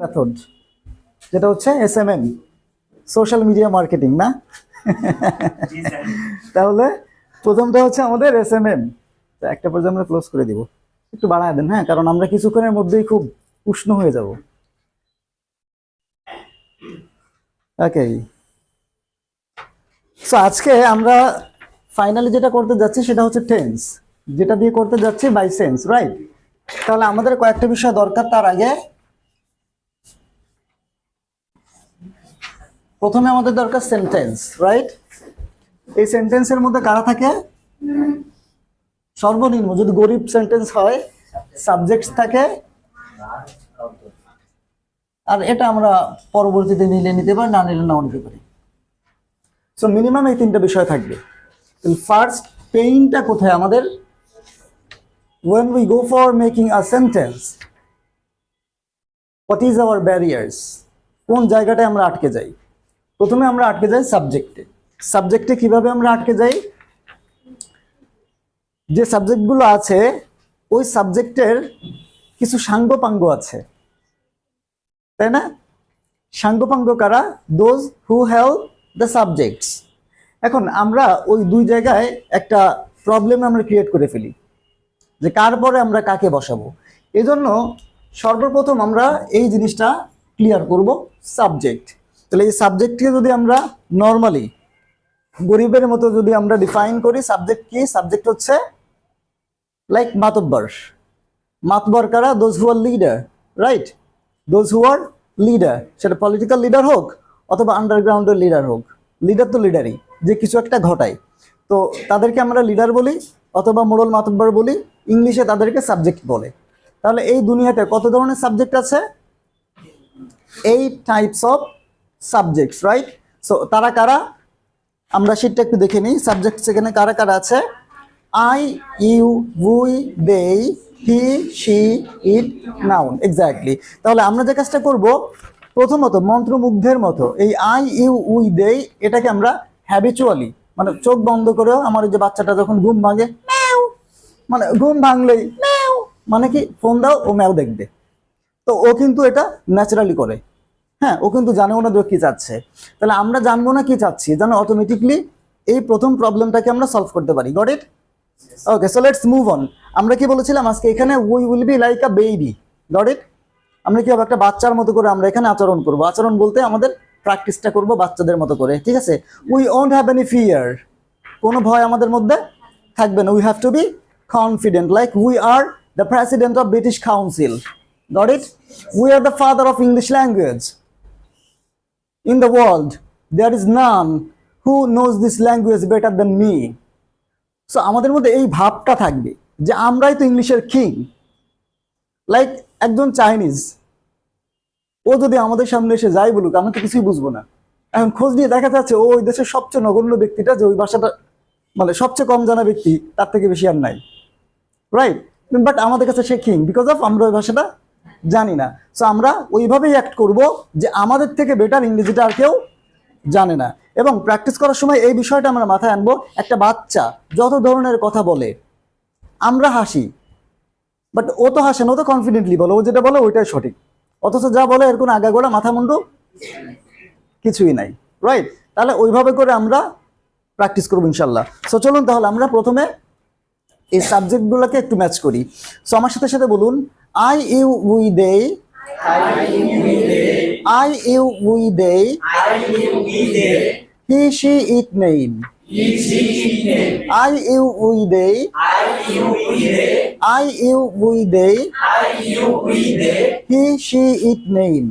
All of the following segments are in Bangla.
মেথড, যেটা হচ্ছে SMM, সোশ্যাল মিডিয়া মার্কেটিং, না? তাহলে প্রথমটা হচ্ছে আমাদের SMM। একটা পর্যায়ে আমরা ক্লোজ করে দিব, একটু বাড়ায় দেন, হ্যাঁ, কারণ আমরা কিছুক্ষণের মধ্যেই খুব উষ্ণ হয়ে যাব। ওকে, সো আজকে আমরা ফাইনালি যেটা করতে যাচ্ছি সেটা হচ্ছে টেন্স, যেটা দিয়ে করতে যাচ্ছি বাই সেন্স, রাইট? তাহলে আমাদের কয়েকটা বিষয় দরকার। তার আগে প্রথমে আমাদের দরকার সেন্টেন্স, রাইট? এই সেন্টেন্সের মধ্যে কারা থাকে? সর্বনিম্ন যদি গরিব সেন্টেন্স হয় সাবজেক্ট থাকে, আর এটা আমরা পরবর্তীতে নিলে নিতে পারি, না নিলে নাও নিতে পারি। সো মিনিমাম এই তিনটা বিষয় থাকবে। ফার্স্ট পেইনটা কোথায় আমাদের? when we go for making a sentence, what is our barriers? কোন জায়গাটায় আমরা আটকে যাই? প্রথমে আমরা আটকে যাই সাবজেক্টে। সাবজেক্টে কিভাবে আমরা আটকে যাই? যে সাবজেক্টগুলো আছে ওই সাবজেক্টের কিছু সাঙ্গপাঙ্গ আছে, তাই না? সাঙ্গপাঙ্গ কারা? Those who have the subjects. এখন আমরা ওই দুই জায়গায় একটা প্রবলেম আমরা ক্রিয়েট করে ফেলি যে কার পরে আমরা কাকে বসাবো। এজন্য সর্বপ্রথম আমরা এই জিনিসটা ক্লিয়ার করব, সাবজেক্ট। তাহলে এই সাবজেক্টকে যদি আমরা নর্মালি গরিবের মতো যদি আমরা ডিফাইন করি, সাবজেক্ট কি? সাবজেক্ট হচ্ছে লাইক মাতব্বর। মাতব্বর কারা? Those who are leader, right? Those who are leader, সেটা পলিটিক্যাল লিডার হোক অথবা আন্ডারগ্রাউন্ডের লিডার হোক। লিডার তো লিডারই, যে কিছু একটা ঘটায়, তো তাদেরকে আমরা লিডার বলি অথবা মোড়ল মাতব্বর বলি। ইংলিশে তাদেরকে সাবজেক্ট বলে। তাহলে এই দুনিয়াতে কত ধরনের সাবজেক্ট আছে? 8 types of subjects, right? So তারা কারা আমরা সেটা একটু দেখে নিই। সাবজেক্ট সেখানে কারা কারা আছে? I, you, we, they, he, she, it, noun. Exactly. তাহলে আমরা যে কাজটা করব, প্রথমত মন্ত্রমুগ্ধের মতো এই আই, ইউ, উই, দে এটাকে আমরা হ্যাবিচুয়ালি, মানে চোখ বন্ধ করেও, আমার ওই যে বাচ্চাটা যখন ঘুম ভাঙে ম্যাও, মানে ঘুম ভাঙলেই ম্যাও, মানে কি ফোন দাও ও ম্যাও দেখবে, তো ও কিন্তু এটা ন্যাচারালি করে। হ্যাঁ, ও কিন্তু জানেও না যে কি চাচ্ছে। তাহলে আমরা জানবো না কি চাচ্ছি, জানো, অটোমেটিকলি এই প্রথম প্রবলেমটাকে আমরা সলভ করতে পারি। Got it? Okay, so let's move on. আমরা কি বলেছিলাম আজকে এখানে? We will be like a baby. Got it? আমরা কি হবে? একটা বাচ্চার মতো করে আমরা এখানে আচরণ করব। আচরণ বলতে আমাদের প্র্যাকটিসটা করব বাচ্চাদের মতো করে, ঠিক আছে? We won't have any fear, কোনো ভয় আমাদের মধ্যে থাকবে না। We have to be confident, like we are the president of British council. Got it? We are the father of English language in the world. There is none who knows this language better than me. So আমাদের মধ্যে এই ভাবটা থাকবে যে আমরাই তো ইংলিশের কিং। লাইক একজন চাইনিজ, ও যদি আমাদের সামনে এসে যাই বলুক, আমরা তো কিছুই বুঝবো না। এখন খোঁজ নিয়ে দেখা যাচ্ছে ও ওই দেশের সবচেয়ে নগণ্য ব্যক্তিটা, যে ওই ভাষাটা মানে সবচেয়ে কম জানা ব্যক্তি, তার থেকে বেশি আর নাই, রাইট? বাট আমাদের কাছে সে কিং, বিকজ অফ আমরা ওই ভাষাটা জানি না। সো আমরা ওইভাবেই অ্যাক্ট করব যে আমাদের থেকে বেটার ইংরেজিটা আর কেউ জানে না। এবং প্র্যাকটিস করার সময় এই বিষয়টা আমরা মাথায় আনবো, একটা বাচ্চা যত ধরনের কথা বলে আমরা হাসি, বাট ও তো হাসে না, ও তো কনফিডেন্টলি বলে, ও যেটা বলে ওইটাই সঠিক, অথচ যা বলে এর কোনো আগাগোড়া মাথা মুন্ডু কিছুই নাই, রাইট? তাহলে ওইভাবে করে আমরা প্র্যাকটিস করবো ইনশাল্লাহ। সো চলুন তাহলে আমরা প্রথমে এই সাবজেক্টগুলোকে একটু ম্যাচ করি। সো আমার সাথে সাথে বলুন, I, you, we, they. I, you, we, they. He, she, it, name. I, you, we, they. I, you, we, they. He, she, it, name.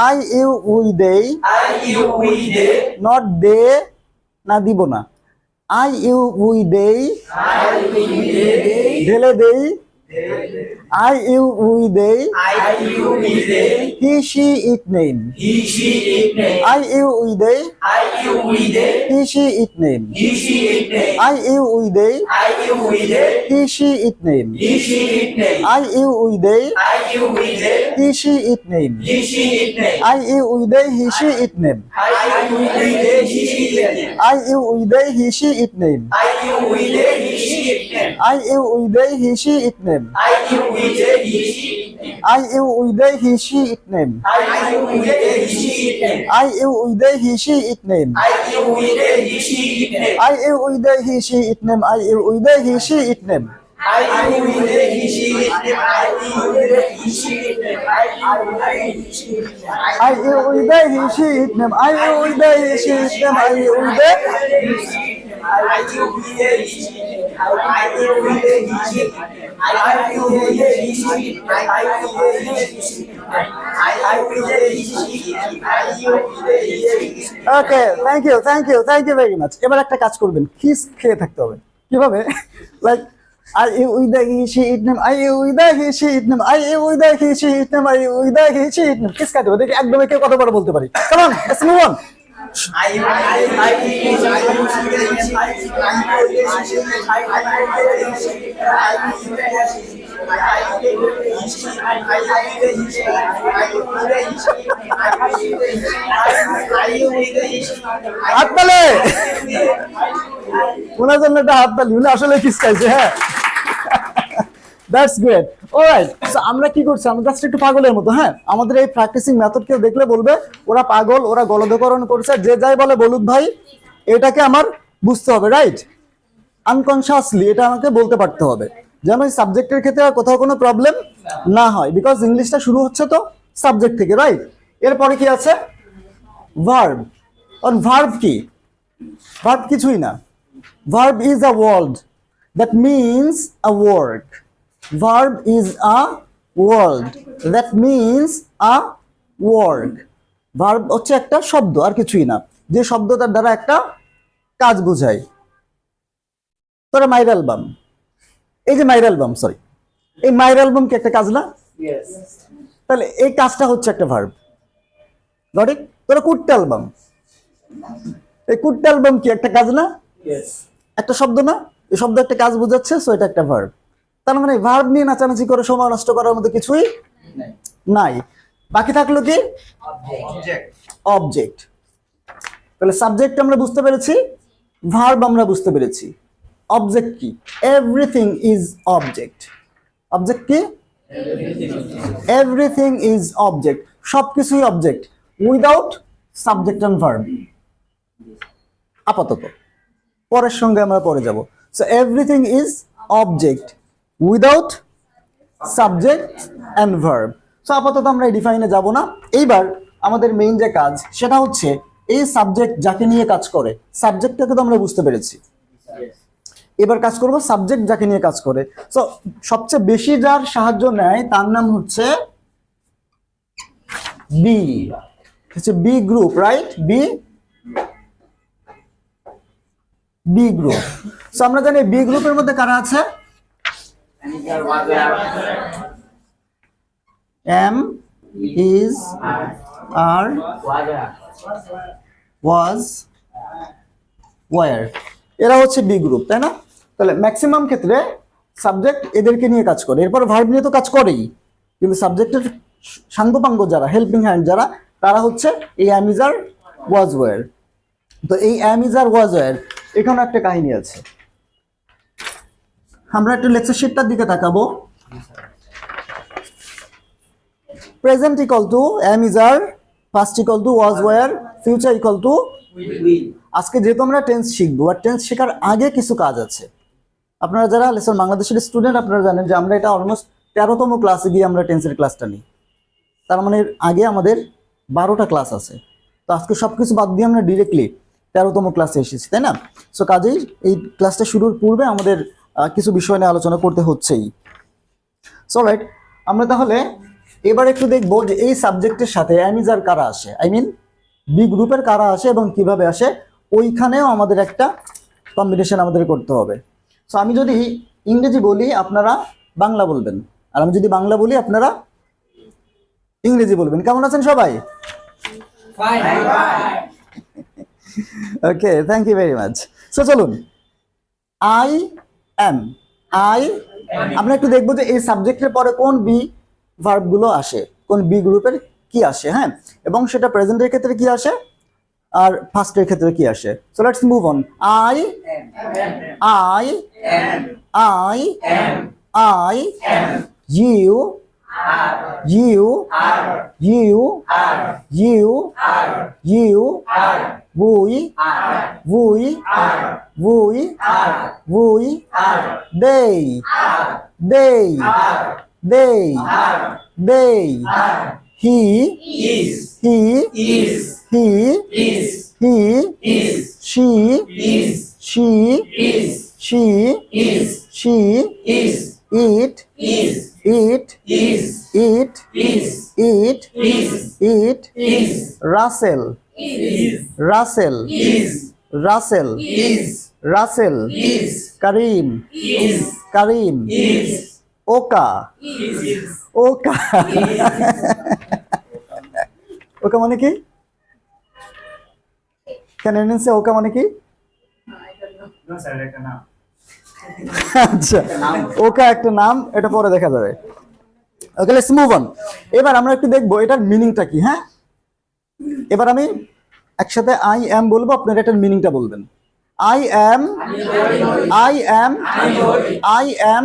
I, you, we, they. Not they, না দিব না। I, you, we, they. ঢেলে দেই। I, you, we, they. He, she, it, name. I, you, we, they. He, she, it, name. I, you, we, they. He, she, it, name. I, you, we, they. He, she, it, name. I, you, we, they. He, she, it, name. I, you, we, they. He, she, it, name. I, you, we, they. He, she, it, name. I, you, we, they, he, she, it name. I, you, we, they, he, she, it name. I, you, we, they, he, she, it name. I, you, we, they, he, she, it name. I, you, we, they, he, she, it name. I, you, we, they, he, she, it name. I, you, we, they, he, she, it name. I, you, we, they, he, she, it name. I, you, we, they, he, she, it name. I, you, we, they, he, she, it name. I, you, we, they, he, she, it name. I, you, we, they. I, you, we, they, he, she, it name. I, you, we, they, he, she, it name. I, you, we, they, he, she, it name. I, you, we, they, he, she, it name. I, you, we, they, he, she, it name. I, you, we, they, he, she, it name. Okay, thank you very much. এবার একটা কাজ করবেন, কিস খেয়ে থাকতে হবে। কিভাবে? Like I, you, we, they, he, she, it name. I, you, we, they, he, she, it name. I, you, we, they, he, she, it name. I, you, we, they, he, she, it name. Kiss খাইতে হবে দেখি একদমই কেউ কত বড় বলতে পারি। Come on, let's move on. হাততালি ওনার জন্য একটা হাততালি, উনি আসলে কিস খাইছে। হ্যাঁ, দ্যাটস গ্রেট। অলরাইট, সো আমরা কি করছি, আমরা জাস্ট একটু পাগলের মতো। হ্যাঁ, আমাদের এই প্র্যাকটিসিং মেথড কেউ দেখলে বলবে ওরা পাগল, ওরা গলদকরণ করছে, যে যাই বলে বলুক ভাই, এটাকে আমার বুঝতে হবে, রাইট? আনকনশিয়াসলি এটা আমাকে বলতে পারতে হবে, যেন এই সাবজেক্টের ক্ষেত্রে আর কোথাও কোনো প্রবলেম না হয়, বিকজ ইংলিশটা শুরু হচ্ছে তো সাবজেক্ট থেকে, রাইট? এরপরে কি আছে? ভার্ব। আর ভার্ব কি? ভার্ব কিছুই না, verb is a word that means a work. Verb is a word that means a work. Verb হচ্ছে একটা শব্দ, আর কিছুই না, যে শব্দটার দ্বারা একটা কাজ বোঝায়। তোরা মাইর অ্যালবাম, এই যে মাইর অ্যালবাম, সরি, এই মাইর অ্যালবাম কি একটা কাজ না? তাহলে এই কাজটা হচ্ছে একটা ভার্ব। Got it? তোরা কুট্টা অ্যালবাম, এই কুট্টা অ্যালবাম কি একটা কাজ না? একটা শব্দ না? এই শব্দ একটা কাজ বোঝাচ্ছে, সো এটা একটা ভার্ব। তার মানে ভার্ব নিয়ে নাচানাচি করে সময় নষ্ট করার মতো কিছুই নাই। বাকি থাকলো কি? অবজেক্ট। তাহলে সাবজেক্ট আমরা বুঝতে পেরেছি, ভার্ব আমরা বুঝতে পেরেছি, অবজেক্ট কি? Everything is object. অবজেক্ট কি? এভরিথিং ইজ অবজেক্ট, সবকিছুই object without subject and verb. আপাতত, পরের সঙ্গে আমরা পরে যাব। So everything is object without subject and verb. So আপাতত আমরা এই ডিফাইনে যাব না। এইবার আমাদের মেইন যে কাজ, সেটা হচ্ছে এই সাবজেক্ট যাকে নিয়ে কাজ করে, সাবজেক্টটাকে তো আমরা বুঝতে পেরেছি, এবার কাজ করব সাবজেক্ট যাকে নিয়ে কাজ করে। সো সবচেয়ে বেশি যার সাহায্য নেয় তার নাম হচ্ছে বি, হচ্ছে B group, right? B group. So আমরা জানি বি গ্রুপের মধ্যে কারা আছে? Am, is, are, was, were, এরা হচ্ছে বি গ্রুপ, তাই না? তাহলে ম্যাক্সিমাম ক্ষেত্রে সাবজেক্ট এদেরকে নিয়ে কাজ করে, এরপর ভার্ব নিয়ে তো কাজ করেই, কিন্তু সাবজেক্টের সাঙ্গপাঙ্গ যারা, হেল্পিং হ্যান্ড যারা, তারা হচ্ছে এই am, is, are, was, were. তো এই am, is, are, was, were, এখানে একটা কাহিনী আছে। আমরা একটু লেকচার শিটটার দিকে তাকাবো। Present equal to am, is, are, past equal to was, were, future equal to will. আজকে যেহেতু আমরা টেন্স শিখবো, আর টেন্স শেখার আগে কিছু কাজ আছে। আপনারা যারা লেসন বাংলাদেশের স্টুডেন্ট, আপনারা জানেন যে আমরা এটা অলমোস্ট 13তম ক্লাসে গিয়ে আমরা টেন্সের ক্লাসটা নিই। তার মানে আগে আমাদের 12টা ক্লাস আছে। তো আজকে সবকিছু বাদ দিয়ে আমরা ডিরেক্টলি 13তম ক্লাসে এসেছি, তাই না? সো কাজেই এই ক্লাসটা শুরুর পূর্বে আমাদের কিছু বিষয় নিয়ে আলোচনা করতে হচ্ছেই। সো রাইট, আমরা তাহলে এবার একটু দেখবো যে এই সাবজেক্টের সাথে এম, ইজ, আর কারা আসে, আই মিন বি গ্রুপের কারা আসে এবং কিভাবে আসে, ওইখানেও আমাদের একটা কম্বিনেশন আমাদের করতে হবে। সো আমি যদি ইংরেজি বলি আপনারা বাংলা বলবেন, আর আমি যদি বাংলা বলি আপনারা ইংরেজি বলবেন। কেমন আছেন সবাই? Okay, thank you very much. So চলুন, আই এম, আমরা একটু দেখবো যে এই সাবজেক্টের পরে কোন বি ভার্বগুলো আসে, কোন বি গ্রুপের কি আসে, হ্যাঁ, এবং সেটা প্রেজেন্টের ক্ষেত্রে কি আসে আর ফার্স্টের ক্ষেত্রে কি আসে। So let's move on. I U, you you you you we they he is he is he is he is she is she is she is she is it is it is it is it is it is Russell is Russell is Russell is Russell is Kareem is Kareem is Oka is Oka ওকা মানে কি ক্যান এনিন সে ওকা মানে কি no sir এটা না আচ্ছা ওকা একটা নাম এটা পরে দেখা যাবে ওকে লেটস মুভ অন এবার আমরা একটু দেখবো এটার মিনিংটা কি হ্যাঁ এবার আমি একসাথে আই অ্যাম বলবো আপনারা এটার মিনিংটা বলবেন I am I am I am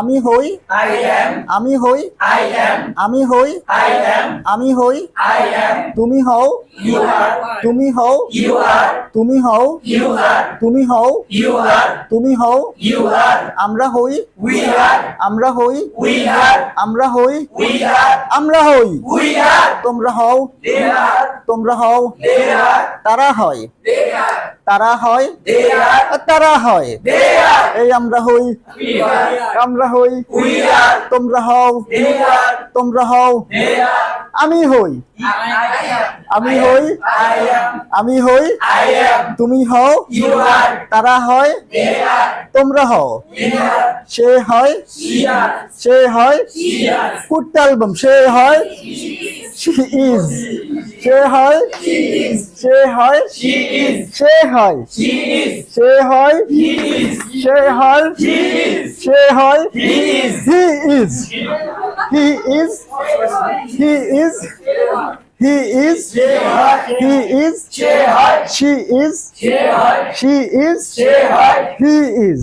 আমি হই I am আমি হই I am আমি হই I am আমি হই I am তুমি হও you are তুমি হও you are তুমি হও you are তুমি হও you are তুমি হও you are আমরা হই we are আমরা হই we are আমরা হই we are আমরা হই we are তোমরা হও they are তোমরা হও they are তারা হয় they are তারা হয় they are আর তারা হয় they are এই আমরা হই we are আমরা হই we are তোমরা হও they are তোমরা হও they are আমি হই I am আমি হই I am আমি হই I am তুমি হও you are তারা হয় they are তোমরা হও they are সে হয় she are সে হয় she are কুট অ্যালবাম সে হয় she is সে হয় সে হয় she is সে হয় she is সে হয় he is সে হয় he is সে হয় he is he is he is he is he is he is সে হয় she is সে হয় she is সে হয় he is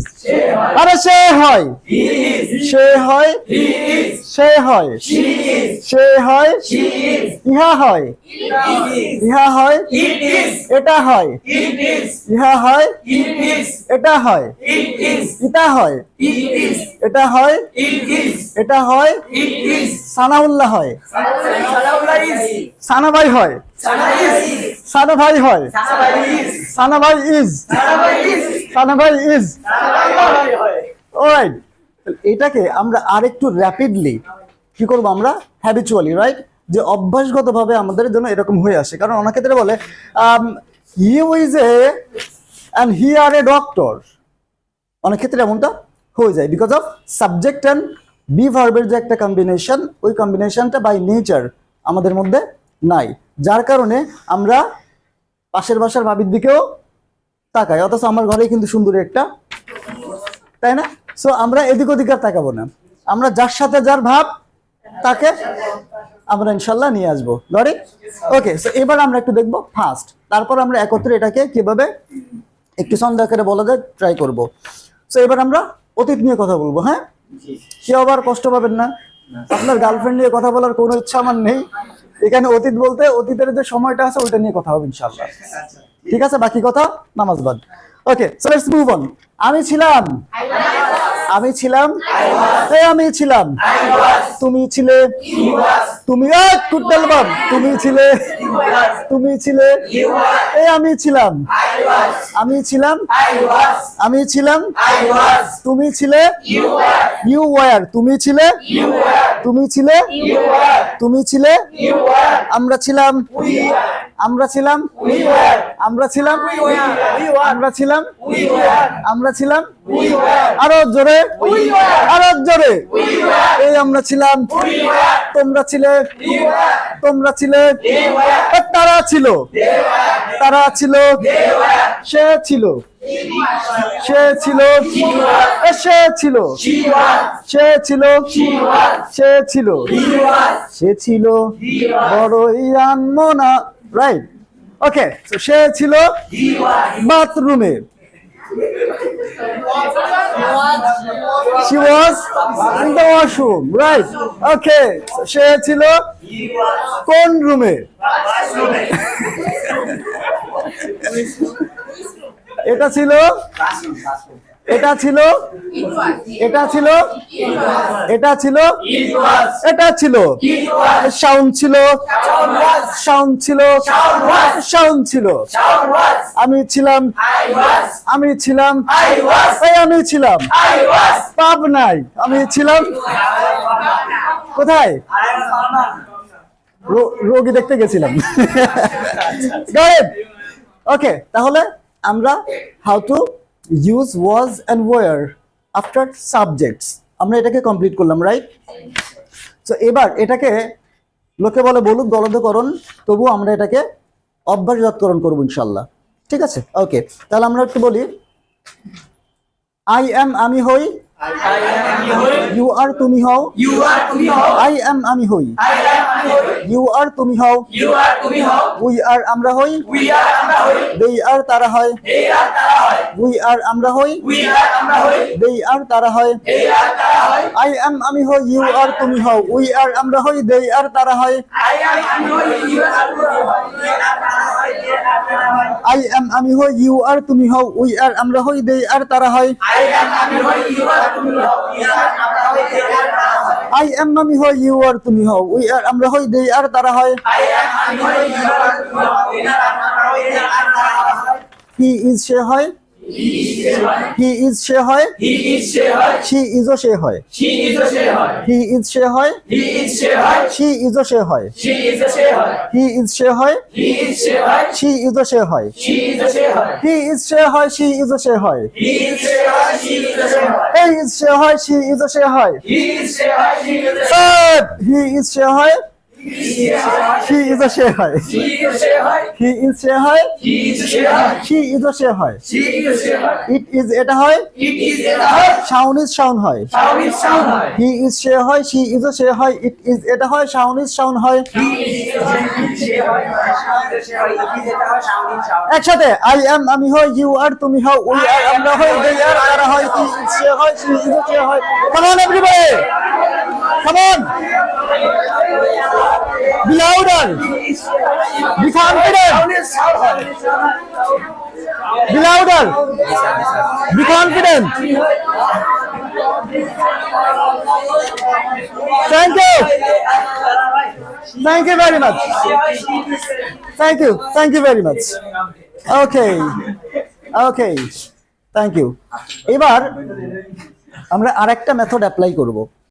আরে সে হয় he is সে হয় he is সে হয় she is সে হয় she is ইহা হয় it is ইহা হয় it is এটা হয় it is ইহা হয় it is এটা হয় it is ইটা হয় it is এটা হয় it is এটা হয় it is সানাউল্লাহ হয় Salaullah is সানাভাই হয় Sana is সানাভাই হয় Sana is Sanabhai is Sana is Sanabhai is Salaullah হয় অলরাইট এটাকে আমরা আরেকটু র্যাপিডলি কি করব আমরা হ্যাবিচুয়ালি রাইট যে অভ্যাসগতভাবে আমাদের জন্য এরকম হয়ে আসে কারণ অনেক ক্ষেত্রে বলে he is a and he are a doctor অনেক ক্ষেত্রে এমনটা হয়ে যায় because of subject and B ভার্বের যে একটা কম্বিনেশন ওই কম্বিনেশনটা বাই নেচার আমাদের মধ্যে নাই যার কারণে আমরা পাশের বাসার ভাবির দিকেও তাকাই অথচ আমার ঘরেই কিন্তু সুন্দরী একটা তাই না সো আমরা এদিক ওদিক আর তাকাবো না আমরা যার সাথে যার ভাব তাকে আমরা ইনশাল্লাহ নিয়ে আসবো গড়ে ওকে সো এবার আমরা একটু দেখবো ফার্স্ট তারপর আমরা একত্রে এটাকে কিভাবে একটু ছন্দ আকারে বলা যায় ট্রাই করব সো এবার আমরা অতীত নিয়ে কথা বলবো হ্যাঁ কেউ আবার কষ্ট পাবেন না আপনার গার্লফ্রেন্ড নিয়ে কথা বলার কোনো ইচ্ছা আমার নেই এখানে অতীত বলতে অতীতের যে সময়টা আছে ওইটা নিয়ে কথা হবে ইনশাল্লাহ ঠিক আছে বাকি কথা নামাজ বাদ okay so let's move on আমি ছিলাম আমি ছিলাম এই আমি ছিলাম তুমি ছিলে তুমি কুট্টালবাম তুমি ছিলে তুমি ছিলে এই আমি ছিলাম আমি ছিলাম আমি ছিলাম তুমি ছিলে ইউ ওয়ার তুমি ছিলে তুমি ছিলে তুমি ছিলে আমরা ছিলাম আমরা ছিলাম আমরা ছিলাম আমরা ছিলাম আমরা ছিলাম আরো জোরে আরো জোরে এই আমরা ছিলাম তোমরা ছিলে তোমরা ছিলে তারা ছিল তারা ছিল সে ছিল সে ছিল সে ছিল সে ছিল সে ছিল সে ছিল বড়ই আনমনা রাইট ওকে সে ছিল বাথরুমে She was in the washroom, right? Okay. সে ছিল কোন রুমে? এটা ছিল এটা ছিল এটা ছিল এটা ছিল এটা ছিল সাউন্ড ছিল সাউন্ড ছিল সাউন্ড ছিল আমি ছিলাম আমি ছিলাম এই আমি ছিলাম পাবনায় আমি ছিলাম কোথায় রোগী দেখতে গেছিলাম ওকে তাহলে আমরা how to use was and were after subjects আমরা এটাকে কমপ্লিট করলাম রাইট সো এবার এটাকে লোকে বলে বলুক গলদকরণ তবু আমরা এটাকে অভ্যাসজাতকরণ করব ইনশাআল্লাহ ঠিক আছে ওকে তাহলে আমরা একটু বলি আই এম আমি হই ইউ আর তুমি হও আই এম আমি হই ইউ আর তুমি হও উই আর আমরা হই দে আর তারা হয় উই আর আমরা হই দে আর তারা হয় আই এম আমি হই ইউ আর তুমি হও উই আর আমরা হই দে আর তারা হয় আই এম আমি হই ইউ আর তুমি হও উই আর আমরা হই দে আর তারা হয় I am আমি হই you are তুমি হও we are আমরা হই they are তারা হয় he is সে হয় he is সে হয় she is ও সে হয় he is সে হয় she is ও সে হয় he is সে হয় she is ও সে হয় he is সে হয় she is ও সে হয় he is সে হয় she is ও সে হয় he is সে হয় she is a she হয় he is she হয় she is a she হয় it is এটা হয় sound is sound হয় he is she হয় she is a she হয় it is এটা হয় sound is sound হয় একসাথে I am আমি হই you are তুমি হও we are আমরা হই they are তারা হয় he is she হয় she is a she হয় come on everybody come on be louder be confident be louder be confident thank you very much thank you very much okay thank you এবার আমরা আরেকটা মেথড অ্যাপ্লাই করব